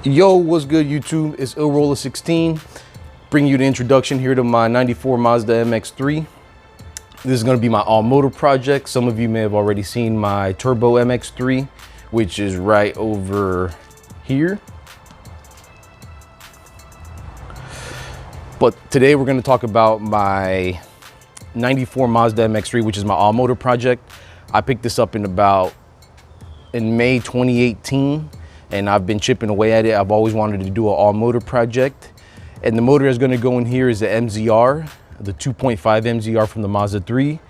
Yo, what's good YouTube? It's illroller16 bringing you the introduction here to my 94 Mazda MX3. This is going to be my all motor project. Some of you may have already seen my turbo MX3, which is right over here. But today we're going to talk about my 94 Mazda MX3, which is my all motor project. I picked this up in May 2018. And I've been chipping away at it. I've always wanted to do an all motor project. And the motor that's gonna go in here is the MZR, the 2.5 MZR from the Mazda 3.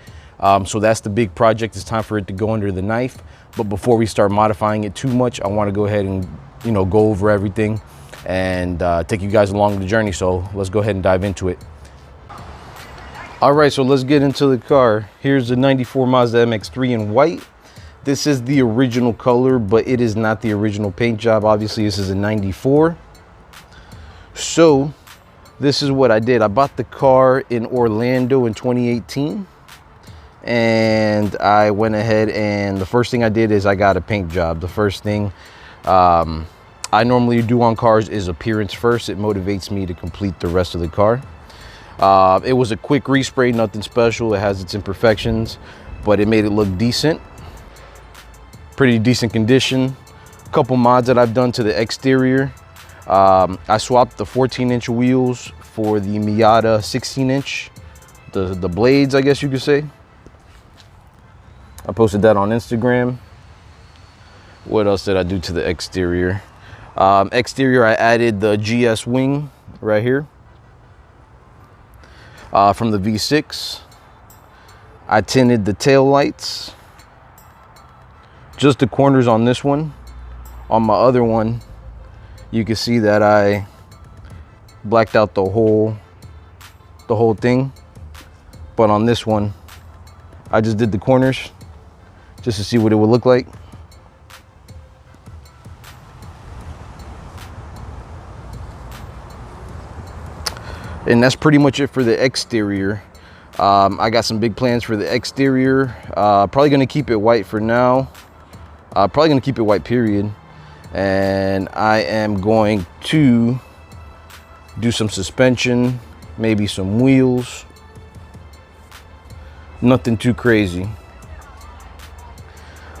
So that's the big project. It's time for it to go under the knife. But before we start modifying it too much, I wanna go ahead and go over everything and take you guys along the journey. So let's go ahead and dive into it. All right, so let's get into the car. Here's the 94 Mazda MX3 in white. This is the original color, but it is not the original paint job. Obviously, this is a 94. So this is what I did. I bought the car in Orlando in 2018. And I went ahead and the first thing I did is I got a paint job. The first thing I normally do on cars is appearance first. It motivates me to complete the rest of the car. It was a quick respray, nothing special. It has its imperfections, but it made it look decent. Pretty decent condition. A couple mods that I've done to the exterior. I swapped the 14-inch wheels for the Miata 16-inch, the blades, I guess you could say. I posted that on Instagram. What else did I do to the exterior? Exterior, I added the GS wing right here from the V6. I tinted the tail lights. Just the corners on this one. On my other one, you can see that I blacked out the whole thing. But on this one, I just did the corners just to see what it would look like. And that's pretty much it for the exterior. I got some big plans for the exterior. Probably gonna keep it white for now. Probably gonna keep it white, period. And I am going to do some suspension, maybe some wheels. Nothing too crazy.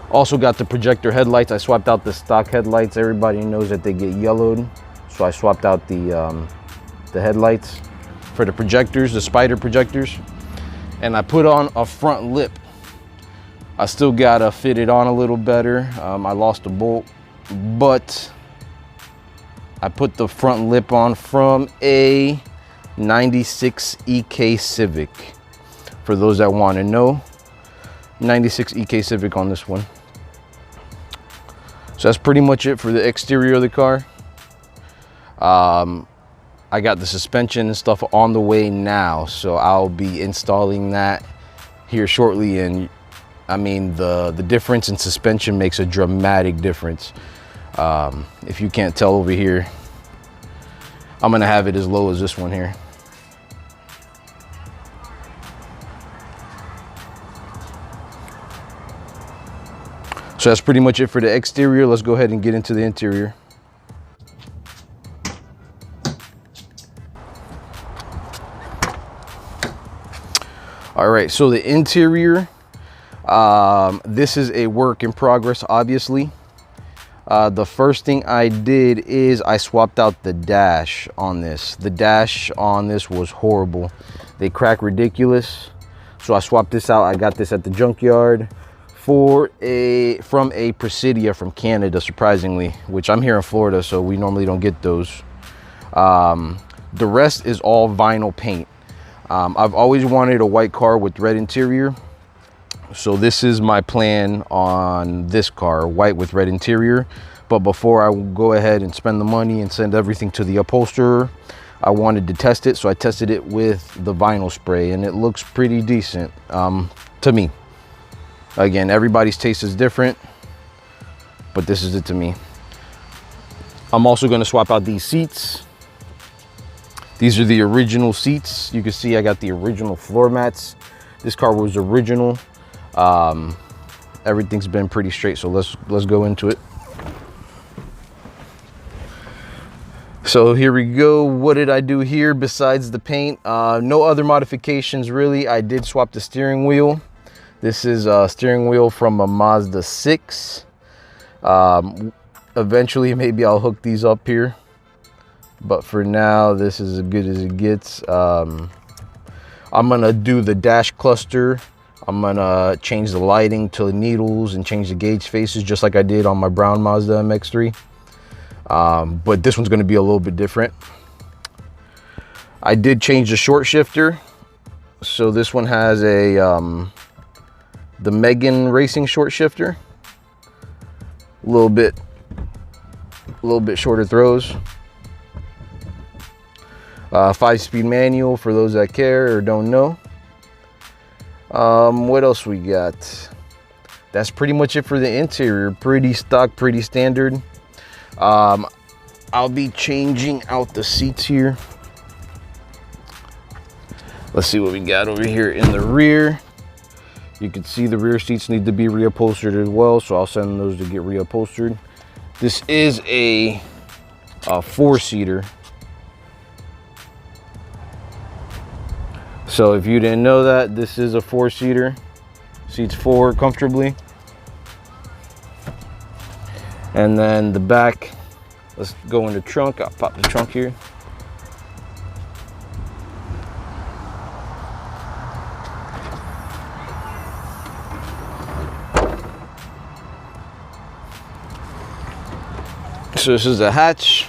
Also got the projector headlights. I swapped out the stock headlights. Everybody knows that they get yellowed. So I swapped out the headlights for the projectors, the spider projectors. And I put on a front lip. I still gotta fit it on a little better. I lost a bolt, but I put the front lip on from a 96 EK Civic. For those that want to know, 96 EK Civic on this one. So that's pretty much it for the exterior of the car. I got the suspension and stuff on the way now, so I'll be installing that here shortly. And I mean, the difference in suspension makes a dramatic difference. If you can't tell over here, I'm gonna have it as low as this one here. So that's pretty much it for the exterior. Let's go ahead and get into the interior. All right, so the interior, this is a work in progress, obviously. The first thing I did is I swapped out the dash on this. The dash on this was horrible. They crack ridiculous. So I swapped this out. I got this at the junkyard from a Presidia from Canada, surprisingly, which I'm here in Florida, so we normally don't get those. The rest is all vinyl paint. I've always wanted a white car with red interior. So this is my plan on this car, white with red interior. But before I go ahead and spend the money and send everything to the upholsterer, I wanted to test it. So I tested it with the vinyl spray and it looks pretty decent to me. Again, everybody's taste is different, but this is it to me. I'm also gonna swap out these seats. These are the original seats. You can see I got the original floor mats. This car was original. Everything's been pretty straight, so let's go into it. So here we go. What did I do here besides the paint? No other modifications really. I did swap the steering wheel. This is a steering wheel from a Mazda 6. Eventually maybe I'll hook these up here, but for now this is as good as it gets. I'm gonna do the dash cluster. I'm gonna change the lighting to the needles and change the gauge faces just like I did on my brown Mazda Mx3. But this one's going to be a little bit different. I did change the short shifter. So this one has a the Megan Racing short shifter. A little bit shorter throws. 5-speed manual for those that care or don't know. What else we got? That's pretty much it for the interior. Pretty stock, pretty standard. I'll be changing out the seats here. Let's see what we got over here in the rear. You can see the rear seats need to be reupholstered as well, so I'll send those to get reupholstered. This is a 4-seater. So if you didn't know that, this is a 4-seater. Seats 4 comfortably. And then the back, let's go in the trunk. I'll pop the trunk here. So this is a hatch.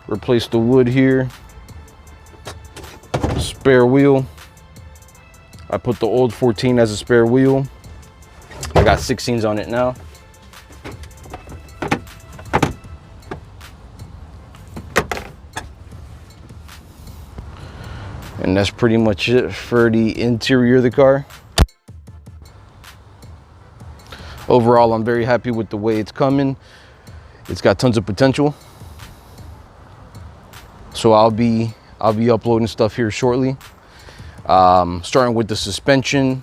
Replace the wood here. Spare wheel. I put the old 14 as a spare wheel. I got 16s on it now. And that's pretty much it for the interior of the car. Overall, I'm very happy with the way it's coming. It's got tons of potential. So I'll be uploading stuff here shortly. Starting with the suspension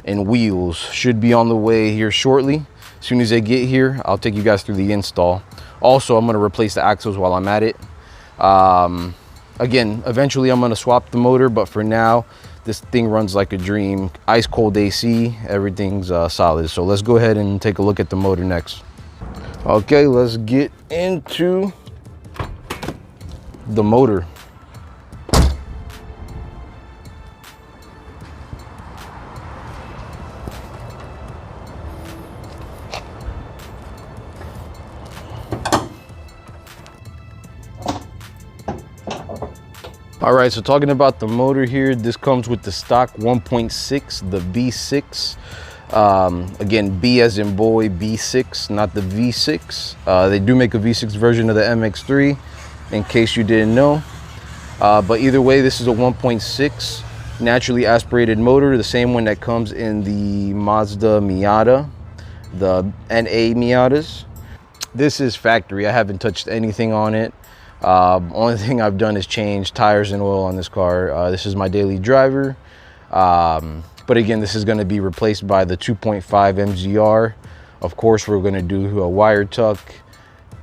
and wheels should be on the way here shortly. As soon as they get here, I'll take you guys through the install. Also, I'm gonna replace the axles while I'm at it. Again, eventually I'm gonna swap the motor, but for now, this thing runs like a dream. Ice cold AC, everything's solid. So let's go ahead and take a look at the motor next. Okay, let's get into the motor. All right, so talking about the motor here, this comes with the stock 1.6, the V6. Again, B as in boy, B6, not the V6. They do make a V6 version of the MX3, in case you didn't know. But either way, this is a 1.6 naturally aspirated motor, the same one that comes in the Mazda Miata, the NA Miatas. This is factory. I haven't touched anything on it. Only thing I've done is change tires and oil on this car. This is my daily driver. But again, this is going to be replaced by the 2.5 MZR. Of course, we're going to do a wire tuck,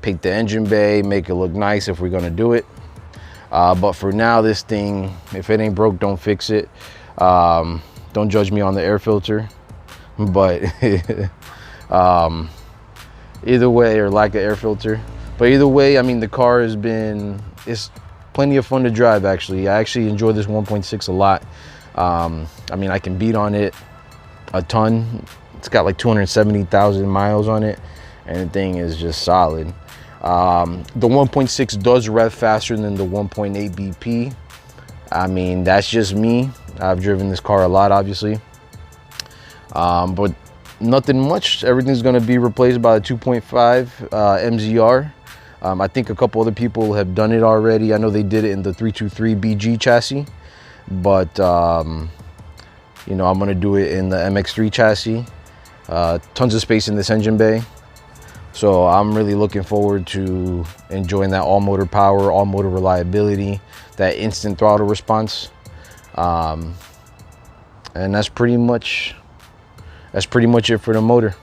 paint the engine bay, make it look nice if we're going to do it. But for now, this thing, if it ain't broke, don't fix it. Don't judge me on the air filter. But either way, or lack of air filter. But either way, I mean, the car it's plenty of fun to drive, actually. I actually enjoy this 1.6 a lot. I mean, I can beat on it a ton. It's got like 270,000 miles on it, and the thing is just solid. The 1.6 does rev faster than the 1.8 BP. I mean, that's just me. I've driven this car a lot, obviously. But nothing much. Everything's gonna be replaced by the 2.5 MZR. I think a couple other people have done it already. I know they did it in the 323 BG chassis, but you know, I'm gonna do it in the MX3 chassis. Tons of space in this engine bay. So I'm really looking forward to enjoying that all motor power, all motor reliability, that instant throttle response. And that's pretty much it for the motor.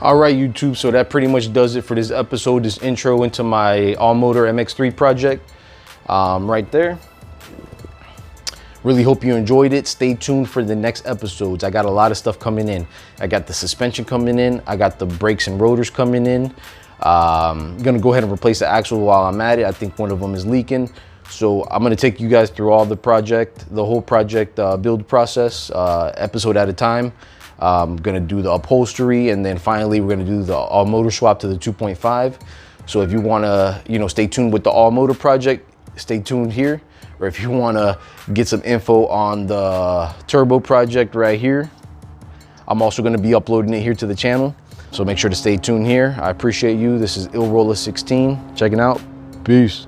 All right, YouTube, so that pretty much does it for this episode, this intro into my all-motor MX3 project right there. Really hope you enjoyed it. Stay tuned for the next episodes. I got a lot of stuff coming in. I got the suspension coming in. I got the brakes and rotors coming in. I'm gonna go ahead and replace the axle while I'm at it. I think one of them is leaking. So I'm gonna take you guys through all the whole project build process, episode at a time. I'm gonna do the upholstery, and then finally we're gonna do the all motor swap to the 2.5. So if you wanna, stay tuned with the all motor project, stay tuned here. Or if you wanna get some info on the turbo project right here, I'm also gonna be uploading it here to the channel. So make sure to stay tuned here. I appreciate you. This is IllRolla16 checking out. Peace.